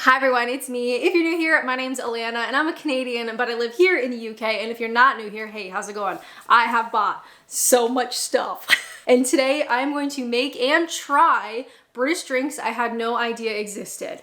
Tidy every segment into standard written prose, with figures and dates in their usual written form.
Hi everyone, it's me. If you're new here, my name's Alanna and I'm a Canadian, but I live here in the UK. And if you're not new here, hey, how's it going? I have bought so much stuff. And today I'm going to make and try British drinks I had no idea existed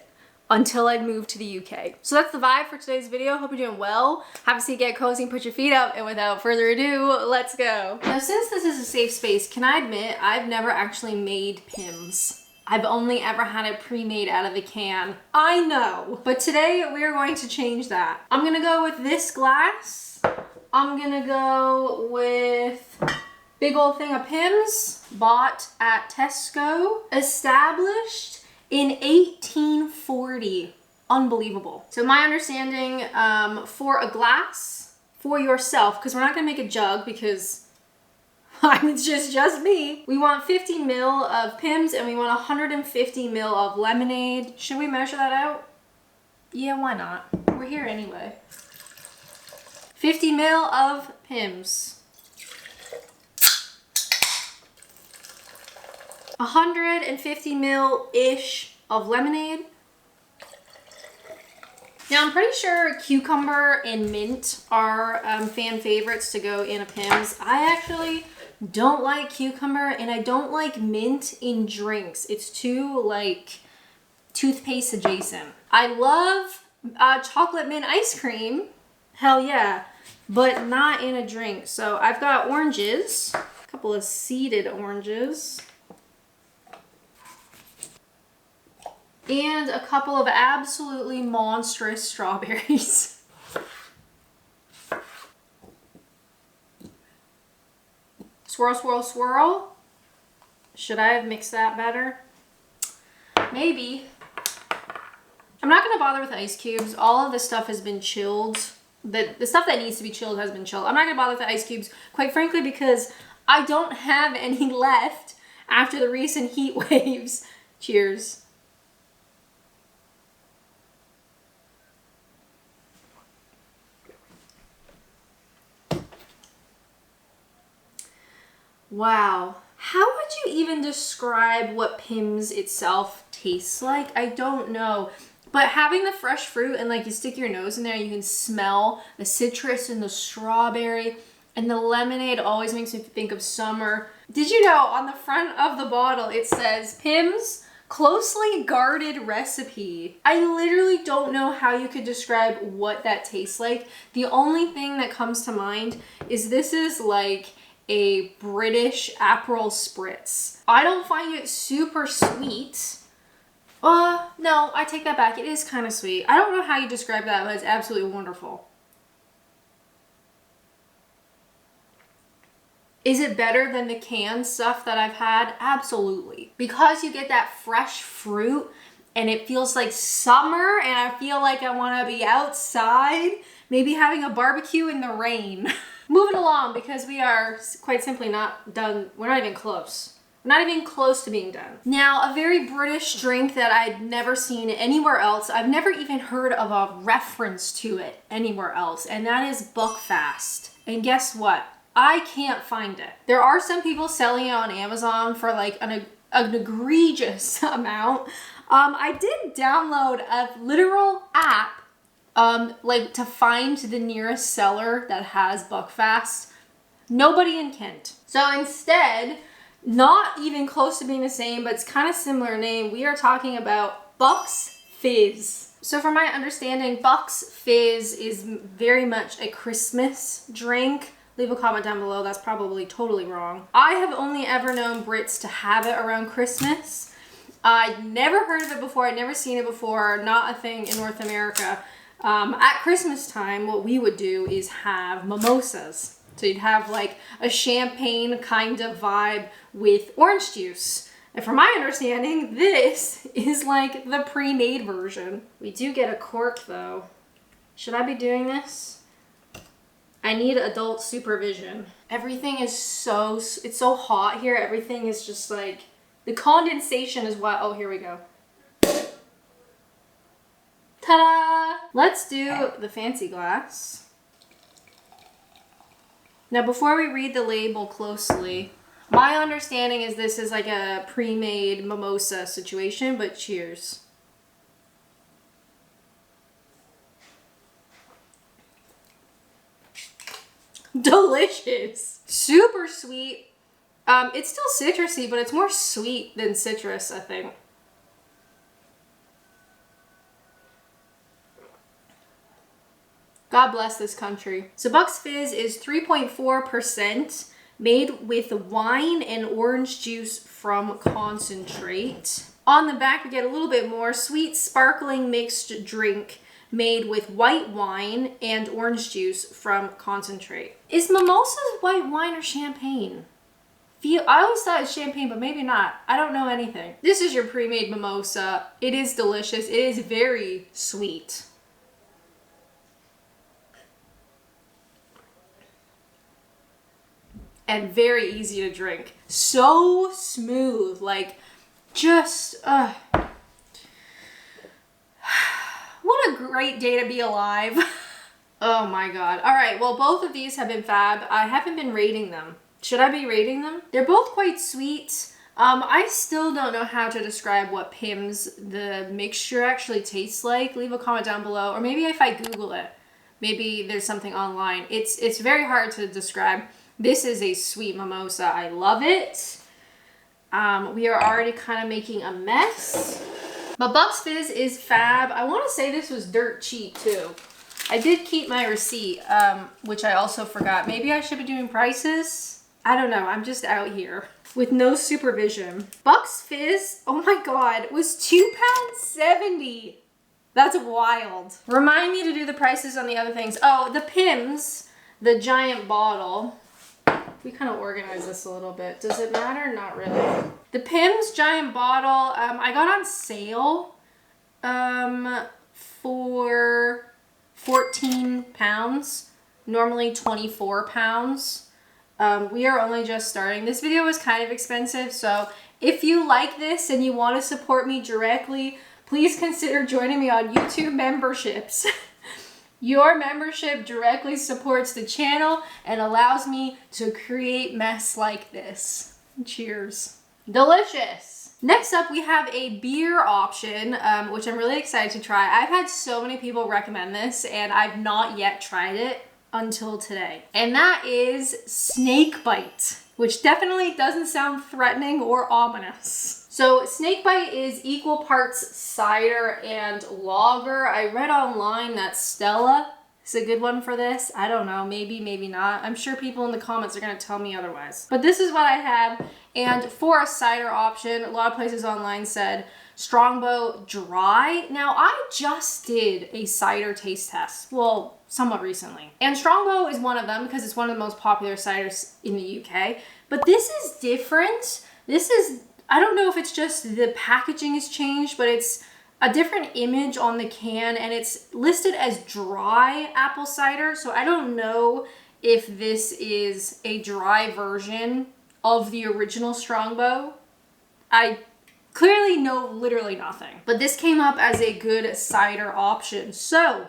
until I moved to the UK. So that's the vibe for today's video. Hope you're doing well. Have a seat, get cozy, and put your feet up. And without further ado, let's go. Now, since this is a safe space, can I admit I've never actually made Pimm's. I've only ever had it pre-made out of a can. I know, but today we are going to change that. I'm gonna go with this glass. I'm gonna go with big old thing of Pimm's, bought at Tesco, established in 1840. Unbelievable. So my understanding, for a glass, for yourself, because we're not gonna make a jug because it's just me. We want 50 ml of Pimm's and we want 150 ml of lemonade. Should we measure that out? Yeah, why not? We're here anyway. 50 ml of Pimm's. 150 ml-ish of lemonade. Now I'm pretty sure cucumber and mint are fan favorites to go in a Pimm's. I actually don't like cucumber and I don't like mint in drinks. It's too like toothpaste adjacent. I love chocolate mint ice cream. Hell yeah. But not in a drink. So I've got oranges, a couple of seeded oranges, and a couple of absolutely monstrous strawberries. Swirl, swirl, swirl. Should I have mixed that better? Maybe. I'm not gonna bother with ice cubes. All of this stuff has been chilled. The stuff that needs to be chilled has been chilled. I'm not gonna bother with the ice cubes, quite frankly, because I don't have any left after the recent heat waves. Cheers. Wow. How would you even describe what Pimm's itself tastes like? I don't know. But having the fresh fruit and like you stick your nose in there, you can smell the citrus and the strawberry, and the lemonade always makes me think of summer. Did you know on the front of the bottle it says Pimm's closely guarded recipe? I literally don't know how you could describe what that tastes like. The only thing that comes to mind is this is like a British Aperol Spritz. I don't find it super sweet. No, I take that back. It is kind of sweet. I don't know how you describe that, but it's absolutely wonderful. Is it better than the canned stuff that I've had? Absolutely. Because you get that fresh fruit and it feels like summer and I feel like I want to be outside, maybe having a barbecue in the rain. Moving along because we are quite simply not done. We're not even close. We're not even close to being done. Now, a very British drink that I'd never seen anywhere else. I've never even heard of a reference to it anywhere else, and that is Buckfast. And guess what? I can't find it. There are some people selling it on Amazon for like an egregious amount. I did download a literal app like to find the nearest seller that has Buckfast. Nobody in Kent. So instead, not even close to being the same, but it's kind of similar name, we are talking about Buck's Fizz. So from my understanding, Buck's Fizz is very much a Christmas drink. Leave a comment down below, that's probably totally wrong. I have only ever known Brits to have it around Christmas. I'd never heard of it before, I'd never seen it before, not a thing in North America. At Christmas time, what we would do is have mimosas. So you'd have like a champagne kind of vibe with orange juice. And from my understanding, this is like the pre-made version. We do get a cork though. Should I be doing this? I need adult supervision. Everything is it's so hot here. Everything is just like, the condensation is what, oh, here we go. Ta-da! Let's do the fancy glass. Now, before we read the label closely, my understanding is this is like a pre-made mimosa situation, but cheers. Delicious. Super sweet. It's still citrusy, but it's more sweet than citrus, I think. God bless this country. So Buck's Fizz is 3.4%, made with wine and orange juice from concentrate. On the back, we get a little bit more. Sweet, sparkling mixed drink made with white wine and orange juice from concentrate. Is mimosas white wine or champagne? I always thought it was champagne, but maybe not. I don't know anything. This is your pre-made mimosa. It is delicious. It is very sweet. And very easy to drink. So smooth, like just, what a great day to be alive. Oh my God. All right, well, both of these have been fab. I haven't been rating them. Should I be rating them? They're both quite sweet. I still don't know how to describe what Pimm's, the mixture actually tastes like. Leave a comment down below, or maybe if I Google it, maybe there's something online. It's very hard to describe. This is a sweet mimosa. I love it. We are already kind of making a mess. But Buck's Fizz is fab. I want to say this was dirt cheap too. I did keep my receipt, which I also forgot. Maybe I should be doing prices. I don't know. I'm just out here with no supervision. Buck's Fizz, oh my God, was £2.70. That's wild. Remind me to do the prices on the other things. Oh, the Pimm's, the giant bottle. We kind of organize this a little bit. Does it matter? Not really. The Pimm's giant bottle, I got on sale for £14, normally £24. We are only just starting. This video was kind of expensive, so if you like this and you want to support me directly, please consider joining me on YouTube memberships. Your membership directly supports the channel and allows me to create mess like this. Cheers. Delicious. Next up, we have a beer option, which I'm really excited to try. I've had so many people recommend this, and I've not yet tried it until today. And that is snakebite, which definitely doesn't sound threatening or ominous. So snakebite is equal parts cider and lager. I read online that Stella is a good one for this. I don't know, maybe, maybe not. I'm sure people in the comments are gonna tell me otherwise. But this is what I have. And for a cider option, a lot of places online said Strongbow dry. Now I just did a cider taste test. Well, somewhat recently. And Strongbow is one of them because it's one of the most popular ciders in the UK. But this is different. This is, I don't know if it's just the packaging has changed, but it's a different image on the can and it's listed as dry apple cider. So I don't know if this is a dry version of the original Strongbow. I clearly know literally nothing, but this came up as a good cider option. So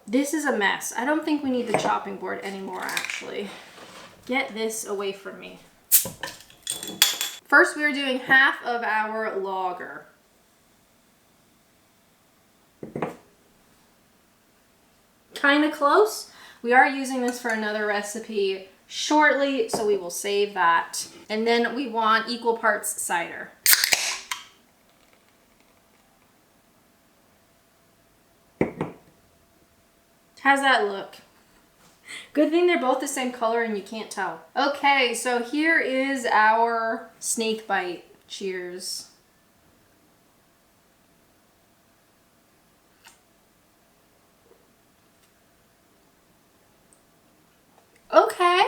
this is a mess. I don't think we need the chopping board anymore, actually. Get this away from me. First, we are doing half of our lager. Kind of close. We are using this for another recipe shortly, so we will save that. And then we want equal parts cider. How's that look? Good thing they're both the same color and you can't tell. Okay, so here is our snakebite. Cheers. Okay.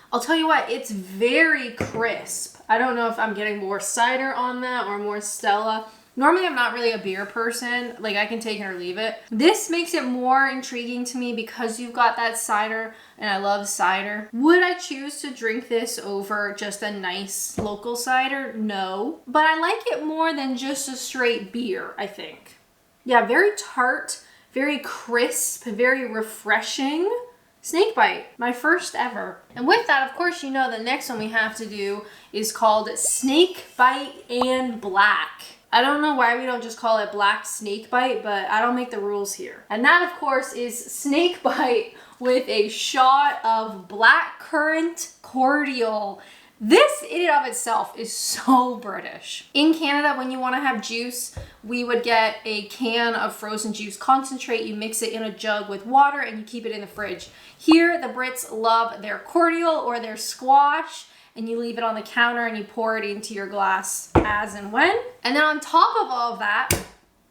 I'll tell you what, it's very crisp. I don't know if I'm getting more cider on that or more Stella. Normally I'm not really a beer person, like I can take it or leave it. This makes it more intriguing to me because you've got that cider and I love cider. Would I choose to drink this over just a nice local cider? No, but I like it more than just a straight beer, I think. Yeah, very tart, very crisp, very refreshing. Snakebite, my first ever. And with that, of course, you know the next one we have to do is called Snakebite and Black. I don't know why we don't just call it black snakebite, but I don't make the rules here. And that, of course, is snakebite with a shot of black currant cordial. This in and of itself is so British. In Canada, when you want to have juice, we would get a can of frozen juice concentrate. You mix it in a jug with water and you keep it in the fridge. Here, the Brits love their cordial or their squash, and you leave it on the counter and you pour it into your glass as and when. And then on top of all of that,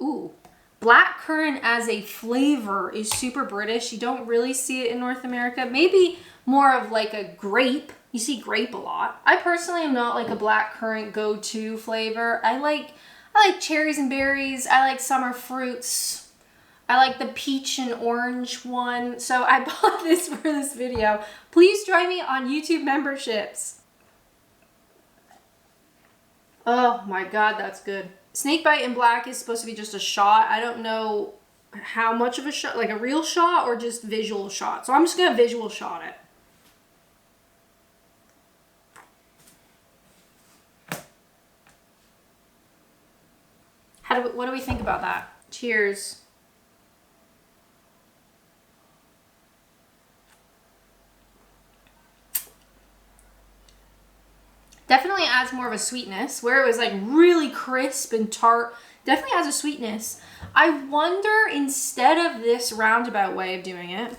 ooh, black currant as a flavor is super British. You don't really see it in North America. Maybe more of like a grape. You see grape a lot. I personally am not like a black currant go-to flavor. I like cherries and berries. I like summer fruits. I like the peach and orange one. So I bought this for this video. Please join me on YouTube memberships. Oh my God, that's good. Snakebite in black is supposed to be just a shot. I don't know how much of a shot, like a real shot or just visual shot. So I'm just gonna visual shot it. What do we think about that? Cheers. Definitely adds more of a sweetness, where it was like really crisp and tart. Definitely has a sweetness. I wonder, instead of this roundabout way of doing it,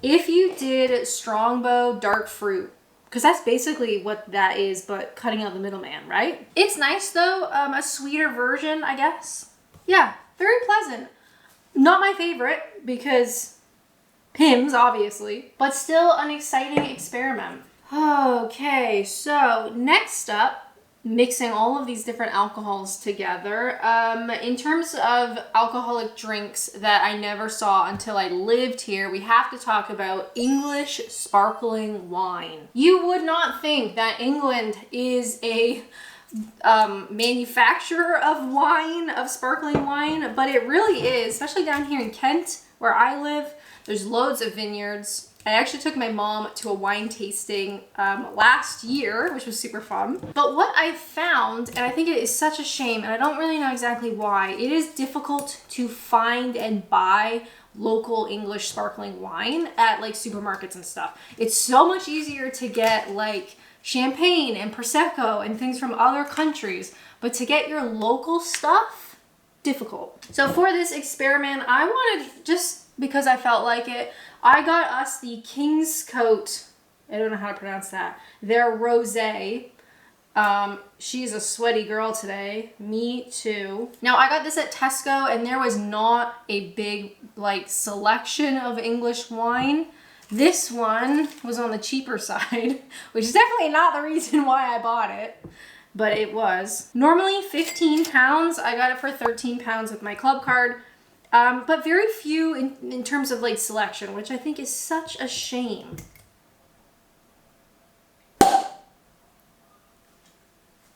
if you did Strongbow dark fruit, because that's basically what that is, but cutting out the middleman, right? It's nice though, a sweeter version, I guess. Yeah, very pleasant. Not my favorite, because Pimm's, obviously, but still an exciting experiment. Okay, so next up, mixing all of these different alcohols together. In terms of alcoholic drinks that I never saw until I lived here, we have to talk about English sparkling wine. You would not think that England is a manufacturer of wine, of sparkling wine, but it really is, especially down here in Kent, where I live. There's loads of vineyards. I actually took my mom to a wine tasting last year, which was super fun. But what I found, and I think it is such a shame, and I don't really know exactly why, it is difficult to find and buy local English sparkling wine at like supermarkets and stuff. It's so much easier to get like champagne and Prosecco and things from other countries, but to get your local stuff, difficult. So for this experiment, I wanted, just because I felt like it, I got us the Kingscote, I don't know how to pronounce that, their rosé. She's a sweaty girl today. Me too. Now I got this at Tesco and there was not a big like selection of English wine. This one was on the cheaper side, which is definitely not the reason why I bought it, but it was. Normally 15 pounds. I got it for 13 pounds with my club card. But very few in terms of like selection, which I think is such a shame.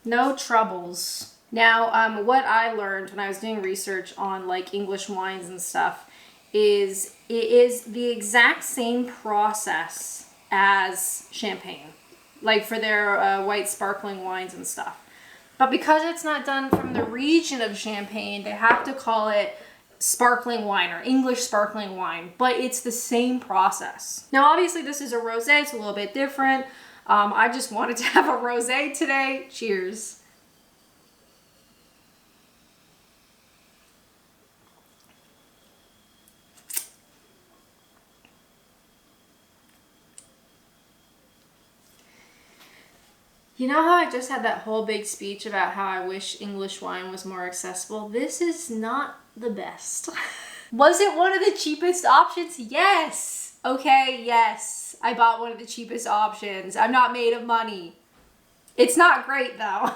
No troubles. Now, what I learned when I was doing research on like English wines and stuff is it is the exact same process as champagne, like for their white sparkling wines and stuff. But because it's not done from the region of Champagne, they have to call it sparkling wine or English sparkling wine, but it's the same process. Now, obviously this is a rosé, it's a little bit different. I just wanted to have a rosé today. Cheers. You know how I just had that whole big speech about how I wish English wine was more accessible? This is not the best. Was it one of the cheapest options? Yes. Okay, yes. I bought one of the cheapest options. I'm not made of money. It's not great though.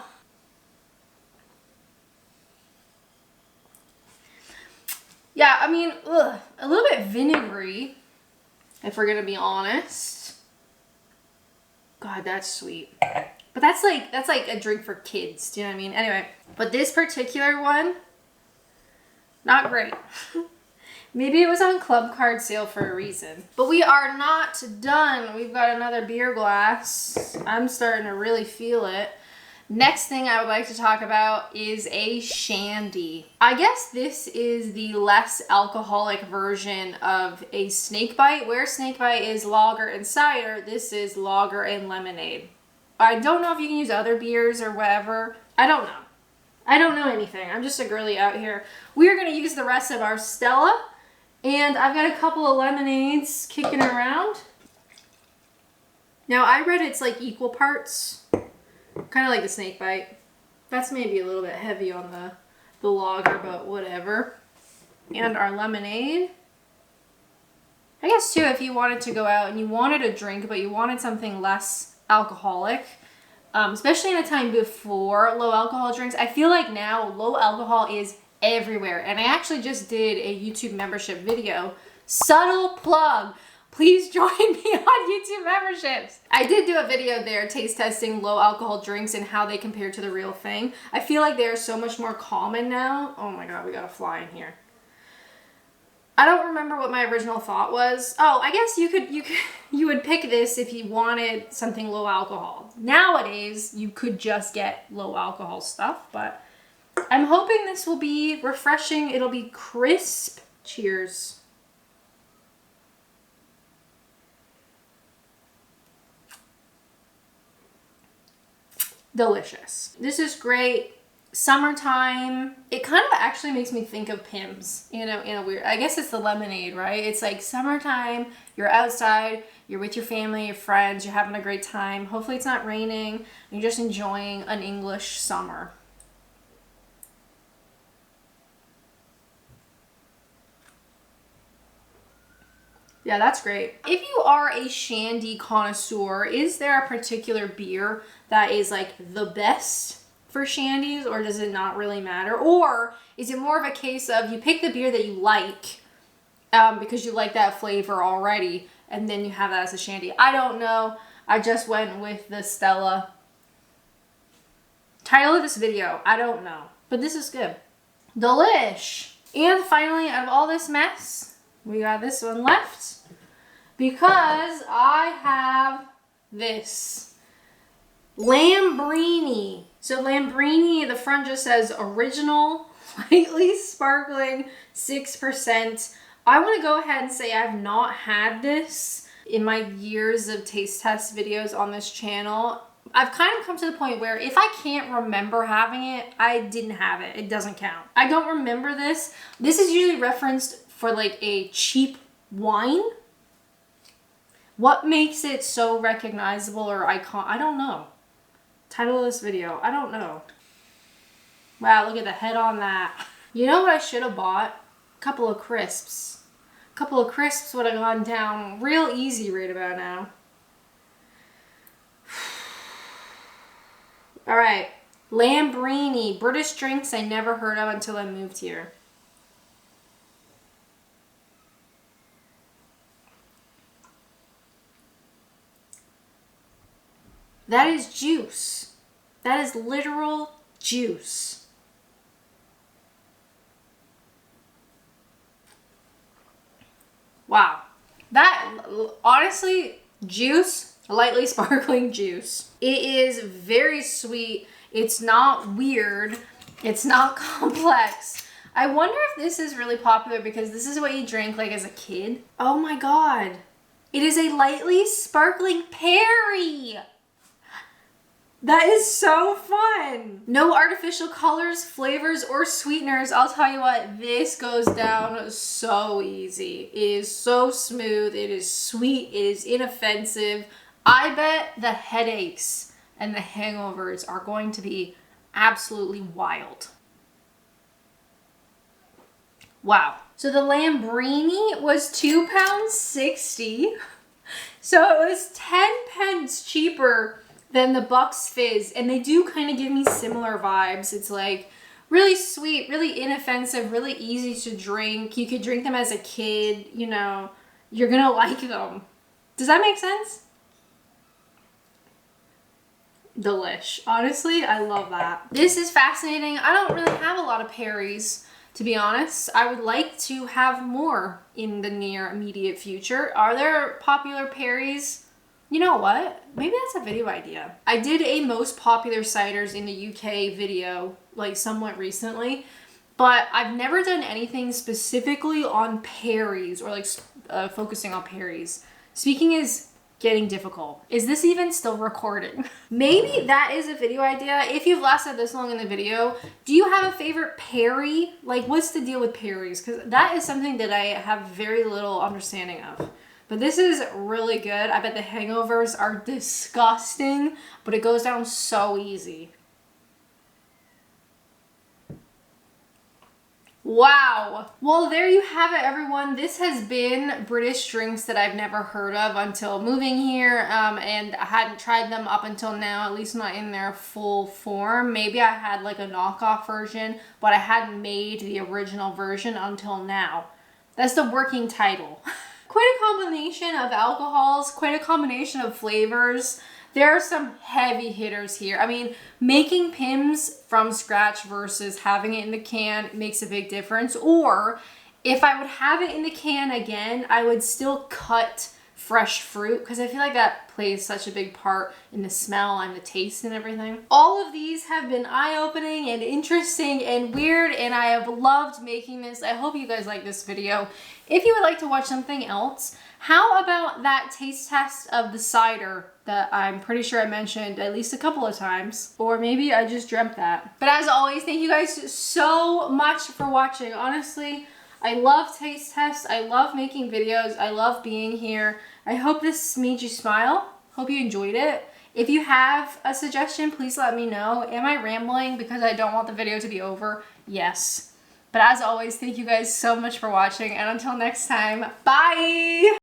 Yeah, I mean, a little bit vinegary, if we're gonna be honest. God, that's sweet. But that's like a drink for kids, do you know what I mean? Anyway, but this particular one, not great. Maybe it was on club card sale for a reason. But we are not done. We've got another beer glass. I'm starting to really feel it. Next thing I would like to talk about is a shandy. I guess this is the less alcoholic version of a snakebite. Where snakebite is lager and cider, this is lager and lemonade. I don't know if you can use other beers or whatever. I don't know. I don't know anything. I'm just a girly out here. We are going to use the rest of our Stella. And I've got a couple of lemonades kicking around. Now, I read it's like equal parts. Kind of like the snakebite. That's maybe a little bit heavy on the lager, but whatever. And our lemonade. I guess too, if you wanted to go out and you wanted a drink, but you wanted something less alcoholic, especially in a time before low alcohol drinks, I feel like now low alcohol is everywhere. And I actually just did a YouTube membership video. Subtle plug. Please join me on YouTube memberships. I did do a video there taste testing low alcohol drinks and how they compare to the real thing. I feel like they're so much more common now. Oh my God, we got a fly in here. I don't remember what my original thought was. Oh, I guess you would pick this if you wanted something low alcohol. Nowadays, you could just get low alcohol stuff, but I'm hoping this will be refreshing. It'll be crisp. Cheers. Delicious. This is great. Summertime. It kind of actually makes me think of Pimm's, you know, in a weird, I guess it's the lemonade, right? It's like summertime, you're outside, you're with your family, your friends, you're having a great time. Hopefully it's not raining. You're just enjoying an English summer. Yeah, that's great. If you are a shandy connoisseur, is there a particular beer that is like the best for shandies, or does it not really matter? Or is it more of a case of you pick the beer that you like because you like that flavor already, and then you have that as a shandy? I don't know. I just went with the Stella. Title of this video, I don't know. But this is good. Delish. And finally, out of all this mess, we got this one left. Because I have this lambrini. So lambrini, the front just says original, lightly sparkling, 6%. I want to go ahead and say I've not had this in my years of taste test videos on this channel. I've kind of come to the point where if I can't remember having it, I didn't have it. It doesn't count. I don't remember this. This is usually referenced for like a cheap wine. What makes it so recognizable or iconic? I don't know. Title of this video, I don't know. Wow, look at the head on that. You know what I should have bought? A couple of crisps. A couple of crisps would have gone down real easy right about now. All right, lambrini, British drinks I never heard of until I moved here. That is juice. That is literal juice. Wow. That, honestly, juice, lightly sparkling juice. It is very sweet. It's not weird. It's not complex. I wonder if this is really popular because this is what you drank like as a kid. Oh my God. It is a lightly sparkling perry. That is so fun. No artificial colors, flavors, or sweeteners. I'll tell you what, this goes down so easy. It is so smooth. It is sweet. It is inoffensive. I bet the headaches and the hangovers are going to be absolutely wild. Wow. So the lambrini was £2.60. So it was 10 pence cheaper than the Bucks Fizz, and they do kind of give me similar vibes. It's like really sweet, really inoffensive, really easy to drink. You could drink them as a kid, you know, you're gonna like them. Does that make sense? Delish. Honestly, I love that. This is fascinating. I don't really have a lot of Perrys, to be honest. I would like to have more in the near immediate future. Are there popular Perrys? You know what? Maybe that's a video idea. I did a most popular ciders in the UK video like somewhat recently, but I've never done anything specifically on Perry's or like focusing on Perry's. Speaking is getting difficult. Is this even still recording? Maybe that is a video idea. If you've lasted this long in the video, do you have a favorite Perry? Like, what's the deal with Perry's? Because that is something that I have very little understanding of. But this is really good. I bet the hangovers are disgusting, but it goes down so easy. Wow. Well, there you have it, everyone. This has been British drinks that I've never heard of until moving here, and I hadn't tried them up until now, at least not in their full form. Maybe I had like a knockoff version, but I hadn't made the original version until now. That's the working title. Quite a combination of alcohols, quite a combination of flavors. There are some heavy hitters here. I mean, making Pimm's from scratch versus having it in the can makes a big difference. Or if I would have it in the can again, I would still cut fresh fruit because I feel like that plays such a big part in the smell and the taste and everything. All of these have been eye-opening and interesting and weird, and I have loved making this. I hope you guys like this video. If you would like to watch something else, how about that taste test of the cider that I'm pretty sure I mentioned at least a couple of times, or maybe I just dreamt that. But as always, thank you guys so much for watching. Honestly, I love taste tests. I love making videos. I love being here. I hope this made you smile. Hope you enjoyed it. If you have a suggestion, please let me know. Am I rambling because I don't want the video to be over? Yes. But as always, thank you guys so much for watching, and until next time, bye!